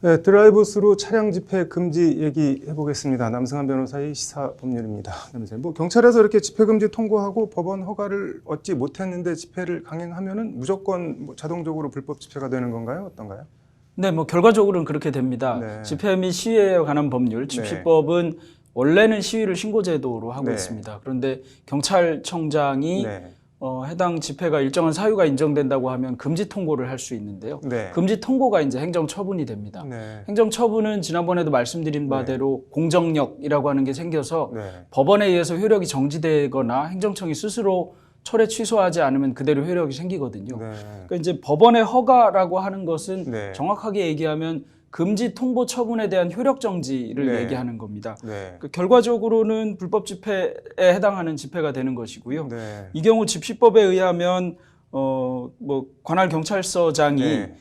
네, 드라이브스루 차량 집회 금지 얘기해 보겠습니다. 남승환 변호사의 시사법률입니다. 뭐 경찰에서 이렇게 집회 금지 통고하고 법원 허가를 얻지 못했는데 집회를 강행하면은 무조건 뭐 자동적으로 불법 집회가 되는 건가요? 어떤가요? 네, 뭐 결과적으로는 그렇게 됩니다. 네. 집회 및 시위에 관한 법률, 집시법은 원래는 시위를 신고제도로 하고 네. 있습니다. 그런데 경찰청장이 네. 해당 집회가 일정한 사유가 인정된다고 하면 금지 통고를 할 수 있는데요. 네. 금지 통고가 이제 행정처분이 됩니다. 네. 행정처분은 지난번에도 말씀드린 바대로 공정력이라고 하는 게 생겨서 네. 법원에 의해서 효력이 정지되거나 행정청이 스스로 철회 취소하지 않으면 그대로 효력이 생기거든요. 네. 그러니까 이제 법원의 허가라고 하는 것은 네. 정확하게 얘기하면 금지 통보 처분에 대한 효력 정지를 네. 얘기하는 겁니다. 네. 그 결과적으로는 불법 집회에 해당하는 집회가 되는 것이고요. 네. 이 경우 집시법에 의하면 뭐 관할 경찰서장이 네.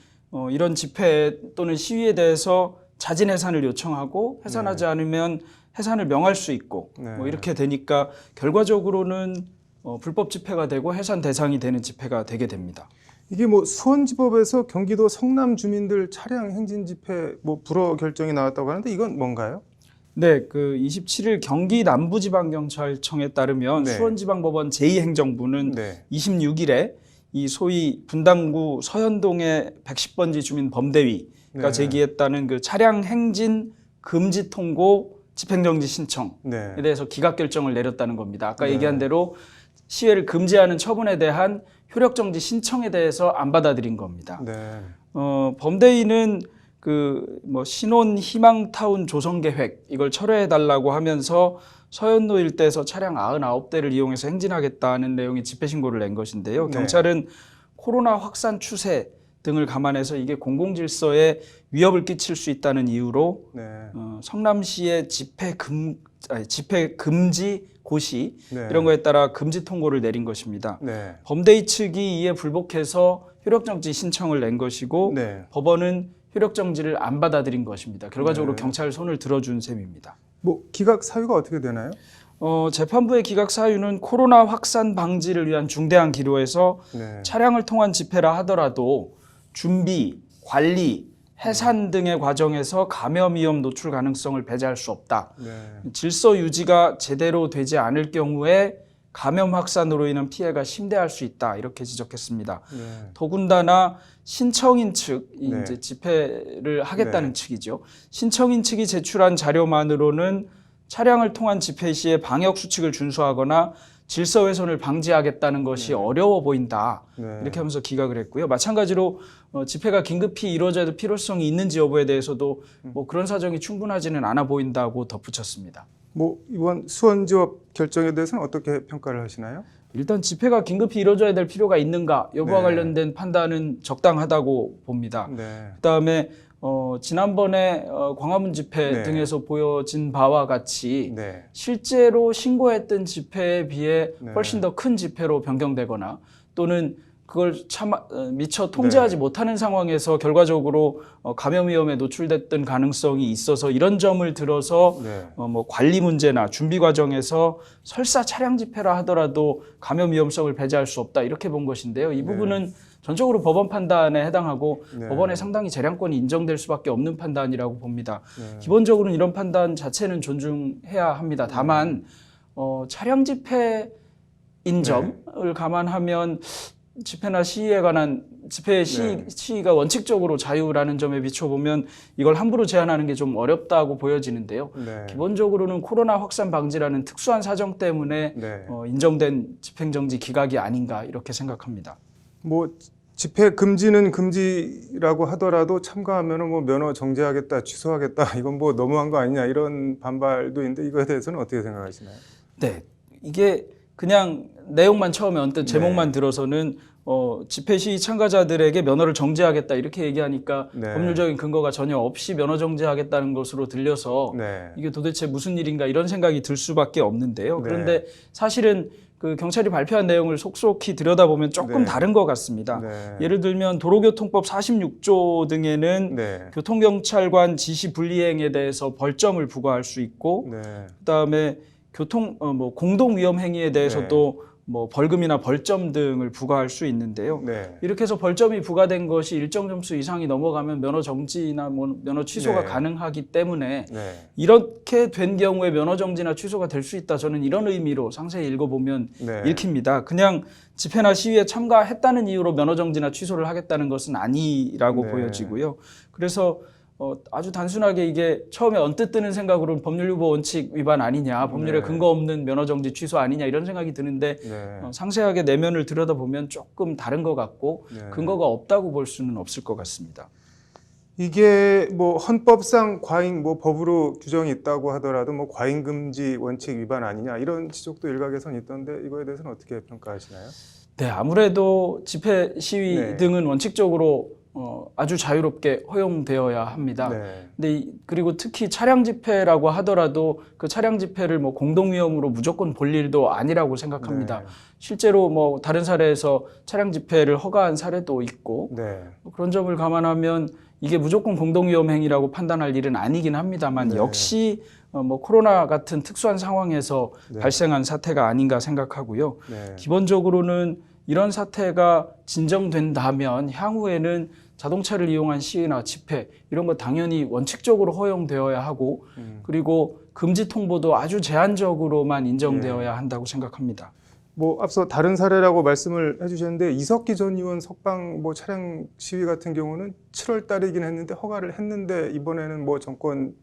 이런 집회 또는 시위에 대해서 자진 해산을 요청하고 해산하지 않으면 해산을 명할 수 있고 네. 뭐 이렇게 되니까 결과적으로는 불법 집회가 되고 해산 대상이 되는 집회가 되게 됩니다. 이게 뭐 수원지법에서 경기도 성남 주민들 차량 행진 집회 뭐 불허 결정이 나왔다고 하는데 이건 뭔가요? 네, 그 27일 경기 남부지방경찰청에 따르면 네. 수원지방법원 제2행정부는 네. 26일에 이 소위 분당구 서현동의 110번지 주민 범대위가 네. 제기했다는 그 차량 행진 금지 통고 집행정지 신청에 네. 대해서 기각 결정을 내렸다는 겁니다. 아까 네. 얘기한 대로 시위를 금지하는 처분에 대한 효력정지 신청에 대해서 안 받아들인 겁니다. 네. 범대위는 그 뭐 신혼 희망타운 조성 계획 이걸 철회해 달라고 하면서 서현로 일대에서 차량 99대를 이용해서 행진하겠다는 내용의 집회 신고를 낸 것인데요. 네. 경찰은 코로나 확산 추세 등을 감안해서 이게 공공질서에 위협을 끼칠 수 있다는 이유로 네. 성남시의 집회 금지 고시 네. 이런 거에 따라 금지 통고를 내린 것입니다. 네. 범대위 측이 이에 불복해서 효력정지 신청을 낸 것이고 네. 법원은 효력정지를 안 받아들인 것입니다. 결과적으로 네. 경찰 손을 들어준 셈입니다. 뭐 기각 사유가 어떻게 되나요? 재판부의 기각 사유는 코로나 확산 방지를 위한 중대한 기로에서 네. 차량을 통한 집회라 하더라도 준비, 관리, 해산 등의 과정에서 감염 위험 노출 가능성을 배제할 수 없다. 네. 질서 유지가 제대로 되지 않을 경우에 감염 확산으로 인한 피해가 심대할 수 있다. 이렇게 지적했습니다. 네. 더군다나 신청인 측이 네. 이제 집회를 하겠다는 네. 측이죠. 신청인 측이 제출한 자료만으로는 차량을 통한 집회 시에 방역 수칙을 준수하거나 질서 훼손을 방지하겠다는 것이 어려워 보인다. 네. 이렇게 하면서 기각을 했고요. 마찬가지로 집회가 긴급히 이루어져야 될 필요성이 있는지 여부에 대해서도 뭐 그런 사정이 충분하지는 않아 보인다고 덧붙였습니다. 뭐 이번 수원지법 결정에 대해서는 어떻게 평가를 하시나요? 일단 집회가 긴급히 이루어져야 될 필요가 있는가 여부와 네. 관련된 판단은 적당하다고 봅니다. 네. 그다음에 지난번에 광화문 집회 네. 등에서 보여진 바와 같이 네. 실제로 신고했던 집회에 비해 네. 훨씬 더 큰 집회로 변경되거나 또는 그걸 미처 통제하지 네. 못하는 상황에서 결과적으로 감염 위험에 노출됐던 가능성이 있어서 이런 점을 들어서 네. 뭐 관리 문제나 준비 과정에서 설사 차량 집회라 하더라도 감염 위험성을 배제할 수 없다 이렇게 본 것인데요. 이 부분은 전적으로 법원 판단에 해당하고 네. 법원에 상당히 재량권이 인정될 수밖에 없는 판단이라고 봅니다. 네. 기본적으로는 이런 판단 자체는 존중해야 합니다. 다만 차량 집회 인점을 감안하면 집회나 시위에 관한 집회 시위가 원칙적으로 자유라는 점에 비춰보면 이걸 함부로 제한하는 게 좀 어렵다고 보여지는데요. 네. 기본적으로는 코로나 확산 방지라는 특수한 사정 때문에 네. 인정된 집행정지 기각이 아닌가 이렇게 생각합니다. 뭐 집회 금지는 금지라고 하더라도 참가하면은 뭐 면허 정지하겠다, 취소하겠다 이건 뭐 너무한 거 아니냐 이런 반발도 있는데 이거에 대해서는 어떻게 생각하시나요? 네, 이게 그냥 내용만 처음에 언뜻 제목만 들어서는 집회 시위 참가자들에게 면허를 정지하겠다 이렇게 얘기하니까 네. 법률적인 근거가 전혀 없이 면허 정지하겠다는 것으로 들려서 네. 이게 도대체 무슨 일인가 이런 생각이 들 수밖에 없는데요. 네. 그런데 사실은 그 경찰이 발표한 내용을 속속히 들여다보면 조금 네. 다른 것 같습니다. 네. 예를 들면 도로교통법 46조 등에는 네. 교통경찰관 지시 불이행에 대해서 벌점을 부과할 수 있고 네. 그다음에 공동 위험 행위에 대해서도 뭐 벌금이나 벌점 등을 부과할 수 있는데요. 네. 이렇게 해서 벌점이 부과된 것이 일정 점수 이상이 넘어가면 면허 정지나 뭐 면허 취소가 네. 가능하기 때문에 네. 이렇게 된 경우에 면허 정지나 취소가 될 수 있다. 저는 이런 의미로 상세히 읽어보면 네. 읽힙니다. 그냥 집회나 시위에 참가했다는 이유로 면허 정지나 취소를 하겠다는 것은 아니라고 네. 보여지고요. 그래서 아주 단순하게 이게 처음에 언뜻 드는 생각으로는 법률 유보 원칙 위반 아니냐, 법률에 네. 근거 없는 면허 정지 취소 아니냐 이런 생각이 드는데 네. 상세하게 내면을 들여다보면 조금 다른 것 같고 네. 근거가 없다고 볼 수는 없을 것 같습니다. 이게 뭐 헌법상 과잉 뭐 법으로 규정이 있다고 하더라도 뭐 과잉 금지 원칙 위반 아니냐 이런 지적도 일각에선 있던데 이거에 대해서는 어떻게 평가하시나요? 네, 아무래도 집회 시위 네. 등은 원칙적으로 아주 자유롭게 허용되어야 합니다. 네. 근데 그리고 특히 차량 집회라고 하더라도 그 차량 집회를 뭐 공동위험으로 무조건 볼 일도 아니라고 생각합니다. 네. 실제로 뭐 다른 사례에서 차량 집회를 허가한 사례도 있고 네. 그런 점을 감안하면 이게 무조건 공동위험 행위라고 판단할 일은 아니긴 합니다만 네. 역시 뭐 코로나 같은 특수한 상황에서 네. 발생한 사태가 아닌가 생각하고요. 네. 기본적으로는 이런 사태가 진정된다면 향후에는 자동차를 이용한 시위나 집회 이런 거 당연히 원칙적으로 허용되어야 하고 그리고 금지 통보도 아주 제한적으로만 인정되어야 한다고 생각합니다. 뭐 앞서 다른 사례라고 말씀을 해주셨는데 이석기 전 의원 석방 뭐 차량 시위 같은 경우는 7월 달이긴 했는데 허가를 했는데 이번에는 뭐 정권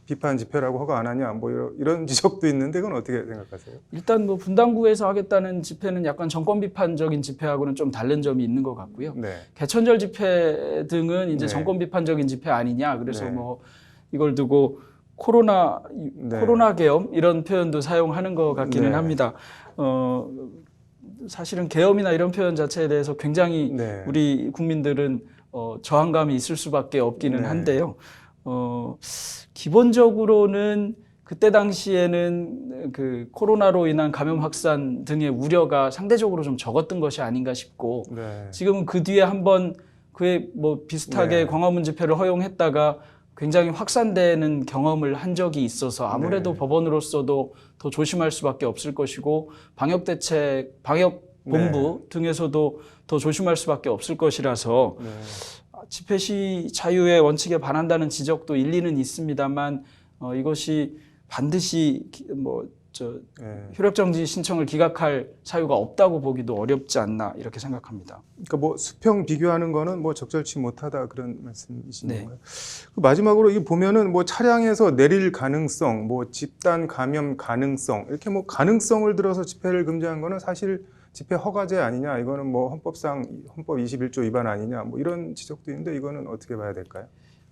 비판 집회라고 허가 안 하냐 뭐 이런 지적도 있는데 그건 어떻게 생각하세요? 일단 뭐 분당구에서 하겠다는 집회는 약간 정권 비판적인 집회하고는 좀 다른 점이 있는 것 같고요. 네. 개천절 집회 등은 이제 네. 정권 비판적인 집회 아니냐. 그래서 네. 뭐 이걸 두고 코로나 계엄 이런 표현도 사용하는 것 같기는 네. 합니다. 사실은 계엄이나 이런 표현 자체에 대해서 굉장히 네. 우리 국민들은 저항감이 있을 수밖에 없기는 네. 한데요. 기본적으로는 그때 당시에는 그 코로나로 인한 감염 확산 등의 우려가 상대적으로 좀 적었던 것이 아닌가 싶고 네. 지금은 그 뒤에 한번 그에 뭐 비슷하게 네. 광화문 집회를 허용했다가 굉장히 확산되는 경험을 한 적이 있어서 아무래도 네. 법원으로서도 더 조심할 수밖에 없을 것이고 방역본부 등에서도 더 조심할 수밖에 없을 것이라서 네. 집회 시 자유의 원칙에 반한다는 지적도 일리는 있습니다만 이것이 반드시 네. 효력정지 신청을 기각할 사유가 없다고 보기도 어렵지 않나 이렇게 생각합니다. 그러니까 뭐 수평 비교하는 거는 뭐 적절치 못하다 그런 말씀이신 네. 건가요? 그 마지막으로 이 보면은 뭐 차량에서 내릴 가능성, 뭐 집단 감염 가능성 이렇게 뭐 가능성을 들어서 집회를 금지한 거는 사실 집회 허가제 아니냐 이거는 뭐 헌법상 헌법 21조 위반 아니냐 뭐 이런 지적도 있는데 이거는 어떻게 봐야 될까요?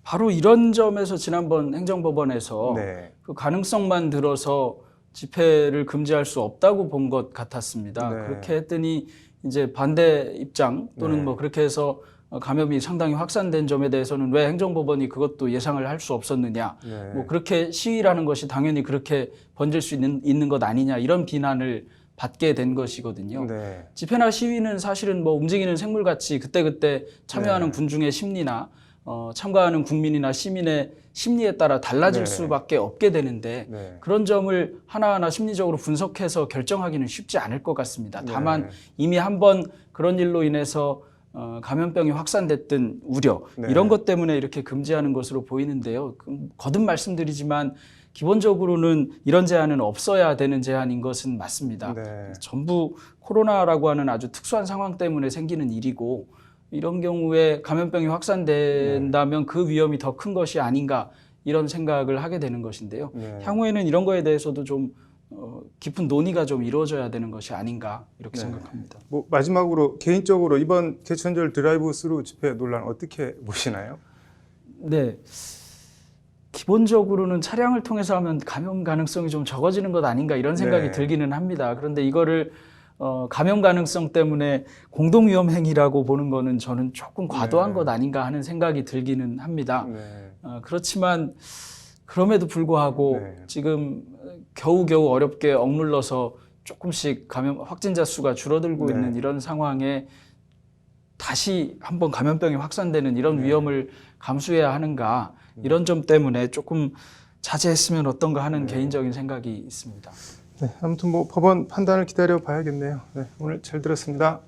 바로 이런 점에서 지난번 행정법원에서 네. 그 가능성만 들어서 집회를 금지할 수 없다고 본 것 같았습니다. 네. 그렇게 했더니 이제 반대 입장 또는 네. 뭐 그렇게 해서 감염이 상당히 확산된 점에 대해서는 왜 행정법원이 그것도 예상을 할 수 없었느냐. 네. 뭐 그렇게 시위라는 것이 당연히 그렇게 번질 수 있는 것 아니냐 이런 비난을 받게 된 것이거든요. 네. 집회나 시위는 사실은 뭐 움직이는 생물같이 그때그때 참여하는 네. 군중의 심리나 참가하는 국민이나 시민의 심리에 따라 달라질 네. 수밖에 없게 되는데 네. 그런 점을 하나하나 심리적으로 분석해서 결정하기는 쉽지 않을 것 같습니다. 다만 네. 이미 한번 그런 일로 인해서 감염병이 확산됐던 우려 네. 이런 것 때문에 이렇게 금지하는 것으로 보이는데요. 거듭 말씀드리지만 기본적으로는 이런 제한은 없어야 되는 제한인 것은 맞습니다. 네. 전부 코로나라고 하는 아주 특수한 상황 때문에 생기는 일이고 이런 경우에 감염병이 확산된다면 그 위험이 더 큰 것이 아닌가 이런 생각을 하게 되는 것인데요. 네. 향후에는 이런 거에 대해서도 좀 깊은 논의가 좀 이루어져야 되는 것이 아닌가 이렇게 네. 생각합니다. 뭐 마지막으로 개인적으로 이번 개천절 드라이브 스루 집회 논란 어떻게 보시나요? 네. 기본적으로는 차량을 통해서 하면 감염 가능성이 좀 적어지는 것 아닌가 이런 생각이 네. 들기는 합니다. 그런데 이거를 감염 가능성 때문에 공동위험 행위라고 보는 거는 저는 조금 과도한 네. 것 아닌가 하는 생각이 들기는 합니다. 네. 그렇지만 그럼에도 불구하고 네. 지금 겨우겨우 어렵게 억눌러서 조금씩 확진자 수가 줄어들고 네. 있는 이런 상황에 다시 한번 감염병이 확산되는 이런 네. 위험을 감수해야 하는가 이런 점 때문에 조금 자제했으면 어떤가 하는 네. 개인적인 생각이 있습니다. 네, 아무튼 뭐 법원 판단을 기다려 봐야겠네요. 네, 오늘 잘 들었습니다.